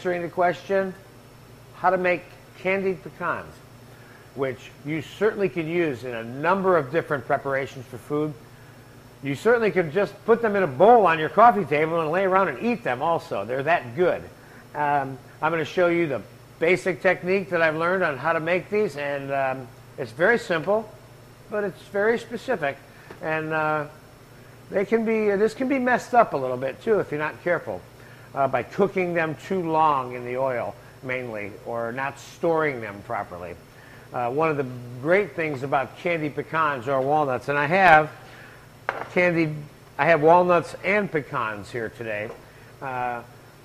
answering the question, how to make candied pecans, which you certainly can use in a number of different preparations for food. You certainly could just put them in a bowl on your coffee table and lay around and eat them also. They're that good. I'm going to show you the basic technique that I've learned on how to make these, and it's very simple, but it's very specific. And this can be messed up a little bit too if you're not careful by cooking them too long in the oil, mainly, or not storing them properly. One of the great things about candied pecans or walnuts, and I have walnuts and pecans here today,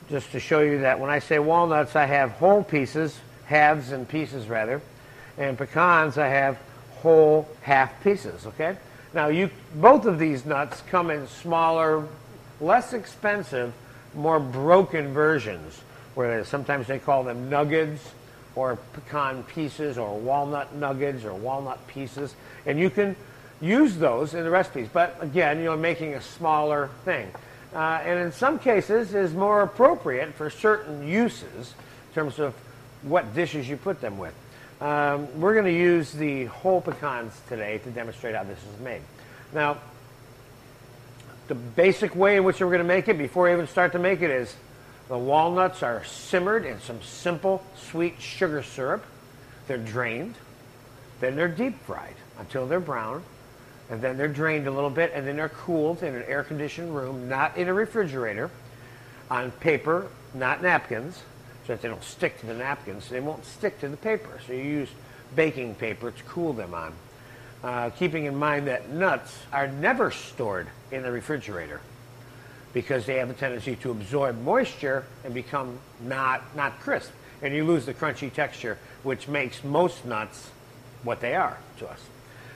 just to show you that when I say walnuts, I have whole pieces, halves and pieces rather, and pecans I have whole half pieces, okay? Now, both of these nuts come in smaller, less expensive, more broken versions, where sometimes they call them nuggets, or pecan pieces, or walnut nuggets, or walnut pieces, and you can use those in the recipes. But again, you're making a smaller thing, and in some cases is more appropriate for certain uses in terms of what dishes you put them with. We're going to use the whole pecans today to demonstrate how this is made. Now, the basic way in which we're going to make it, before we even start to make it, is the walnuts are simmered in some simple sweet sugar syrup. They're drained. Then they're deep fried until they're brown. And then they're drained a little bit, and then they're cooled in an air-conditioned room, not in a refrigerator, on paper, not napkins, so that they don't stick to the napkins. They won't stick to the paper, so you use baking paper to cool them on. Keeping in mind that nuts are never stored in the refrigerator because they have a tendency to absorb moisture and become not crisp, and you lose the crunchy texture, which makes most nuts what they are to us.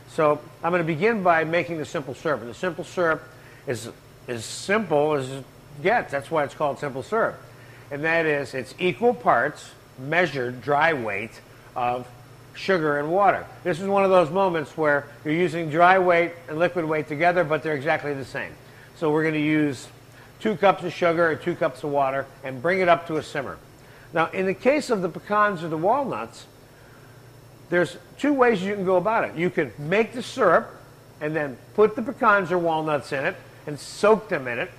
So I'm going to begin by making the simple syrup, and the simple syrup is as simple as it gets. That's why it's called simple syrup. And that is, it's equal parts measured dry weight of sugar and water. This is one of those moments where you're using dry weight and liquid weight together, but they're exactly the same. So we're going to use 2 cups of sugar and 2 cups of water and bring it up to a simmer. Now, in the case of the pecans or the walnuts, there's 2 ways you can go about it. You can make the syrup and then put the pecans or walnuts in it and soak them in it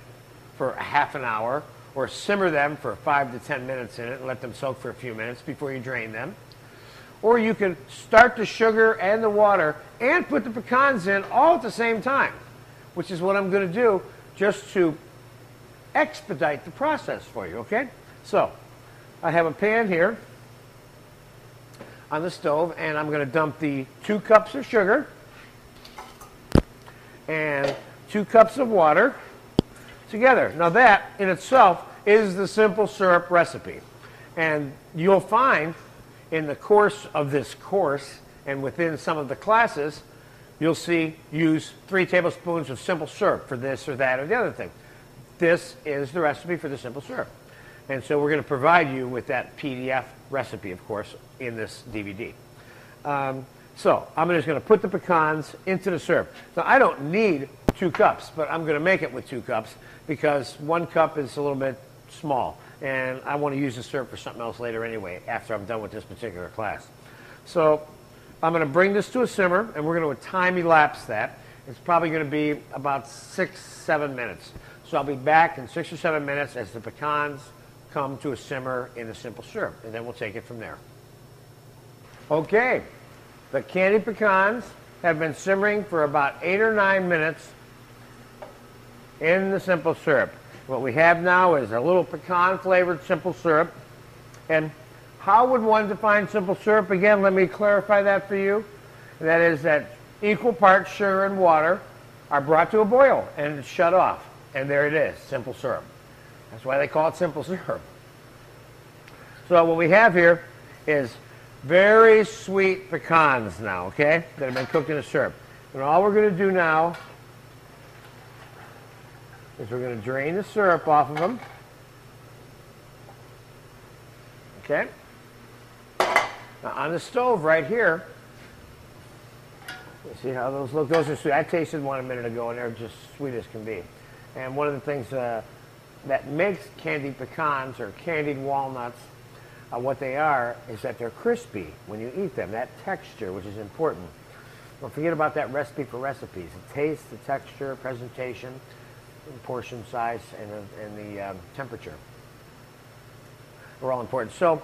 for a half an hour, or simmer them for 5 to 10 minutes in it and let them soak for a few minutes before you drain them. Or you can start the sugar and the water and put the pecans in all at the same time, which is what I'm going to do just to expedite the process for you, okay? So I have a pan here on the stove, and I'm going to dump the 2 cups of sugar and 2 cups of water together. Now that in itself is the simple syrup recipe, and you'll find in the course of this course and within some of the classes you'll see use 3 tablespoons of simple syrup for this or that or the other thing. This is the recipe for the simple syrup, and so we're going to provide you with that PDF recipe, of course, in this DVD. So I'm just going to put the pecans into the syrup. Now I don't need 2 cups, but I'm going to make it with 2 cups because 1 cup is a little bit small, and I want to use the syrup for something else later anyway after I'm done with this particular class. So I'm going to bring this to a simmer, and we're going to time elapse that. It's probably going to be about 6-7 minutes. So I'll be back in 6 or 7 minutes as the pecans come to a simmer in the simple syrup, and then we'll take it from there. Okay, the candied pecans have been simmering for about 8 or 9 minutes in the simple syrup. What we have now is a little pecan-flavored simple syrup. And how would one define simple syrup? Again, let me clarify that for you. That is that equal parts sugar and water are brought to a boil and it's shut off. And there it is, simple syrup. That's why they call it simple syrup. So what we have here is very sweet pecans now, okay, that have been cooked in a syrup. And all we're going to do now is we're going to drain the syrup off of them. Okay? Now on the stove right here, you see how those look? Those are sweet. I tasted one a minute ago and they're just sweet as can be. And one of the things that makes candied pecans or candied walnuts what they are is that they're crispy when you eat them. That texture, which is important. Don't forget about that recipe for recipes. The taste, the texture, presentation, portion size, and the temperature are all important. So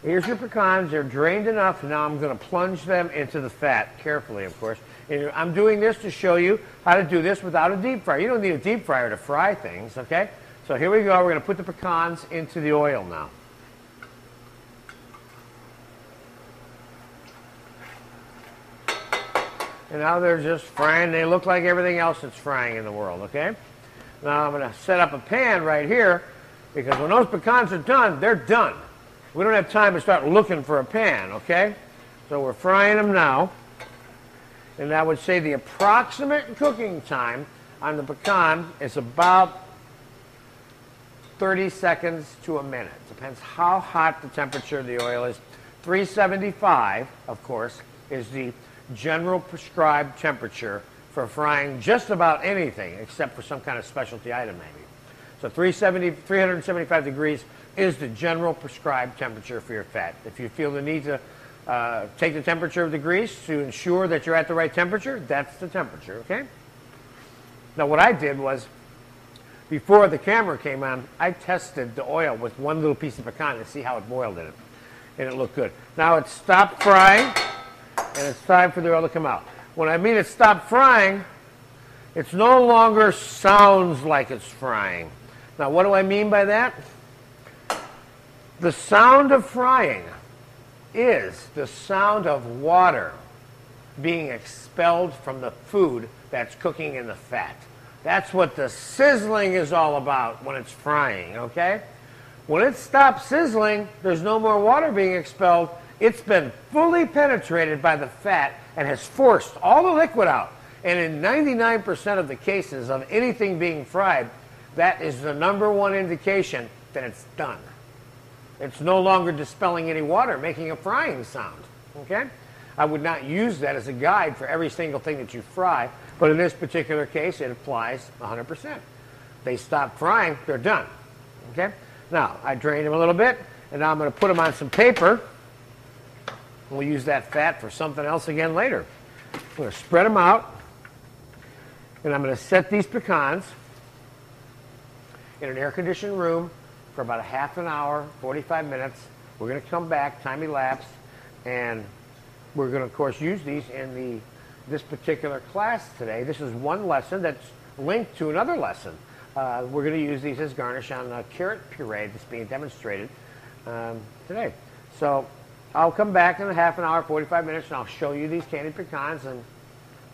here's your pecans. They're drained enough. Now I'm going to plunge them into the fat, carefully, of course. And I'm doing this to show you how to do this without a deep fryer. You don't need a deep fryer to fry things, okay? So here we go. We're going to put the pecans into the oil now. And now they're just frying. They look like everything else that's frying in the world, okay? Now I'm going to set up a pan right here because when those pecans are done, they're done. We don't have time to start looking for a pan, okay? So we're frying them now. And I would say the approximate cooking time on the pecan is about 30 seconds to a minute. Depends how hot the temperature of the oil is. 375, of course, is the general prescribed temperature for frying just about anything except for some kind of specialty item maybe. So 375 degrees is the general prescribed temperature for your fat. If you feel the need to take the temperature of the grease to ensure that you're at the right temperature, that's the temperature, okay? Now what I did was, before the camera came on, I tested the oil with one little piece of pecan to see how it boiled in it. And it looked good. Now it's stopped frying. And it's time for the oil to come out. When I mean it stopped frying, it no longer sounds like it's frying. Now, what do I mean by that? The sound of frying is the sound of water being expelled from the food that's cooking in the fat. That's what the sizzling is all about when it's frying, okay? When it stops sizzling, there's no more water being expelled. It's been fully penetrated by the fat and has forced all the liquid out. And in 99% of the cases of anything being fried, that is the #1 indication that it's done. It's no longer dispelling any water, making a frying sound. Okay? I would not use that as a guide for every single thing that you fry, but in this particular case, it applies 100%. They stop frying, they're done. Okay? Now, I drained them a little bit, and now I'm going to put them on some paper. We'll use that fat for something else again later. I'm going to spread them out, and I'm going to set these pecans in an air-conditioned room for about a half an hour, 45 minutes. We're going to come back, time-elapse, and we're going to, of course, use these in this particular class today. This is one lesson that's linked to another lesson. We're going to use these as garnish on a carrot puree that's being demonstrated today. So I'll come back in a half an hour, 45 minutes, and I'll show you these candied pecans and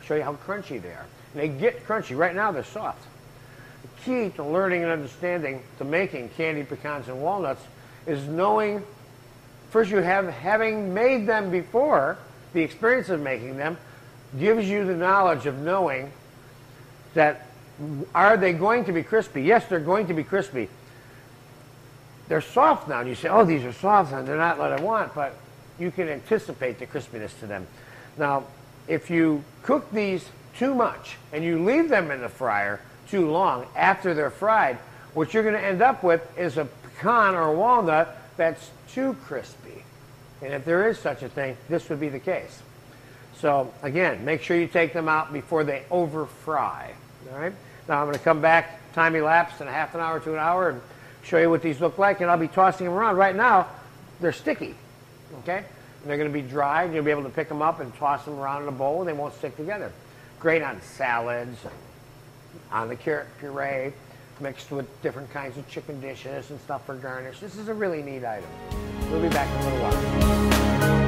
show you how crunchy they are. And they get crunchy. Right now, they're soft. The key to learning and understanding to making candied pecans and walnuts is knowing, first having made them before, the experience of making them gives you the knowledge of knowing that are they going to be crispy? Yes, they're going to be crispy. They're soft now, and you say, oh, these are soft, and they're not what I want, but you can anticipate the crispiness to them. Now, if you cook these too much and you leave them in the fryer too long after they're fried, what you're going to end up with is a pecan or a walnut that's too crispy. And if there is such a thing, this would be the case. So, again, make sure you take them out before they over-fry. All right? Now, I'm going to come back, time-elapsed, in a half an hour to an hour, and show you what these look like, and I'll be tossing them around. Right now, they're sticky, okay? And they're going to be dry, and you'll be able to pick them up and toss them around in a bowl, and they won't stick together. Great on salads, on the carrot puree, mixed with different kinds of chicken dishes and stuff for garnish. This is a really neat item. We'll be back in a little while.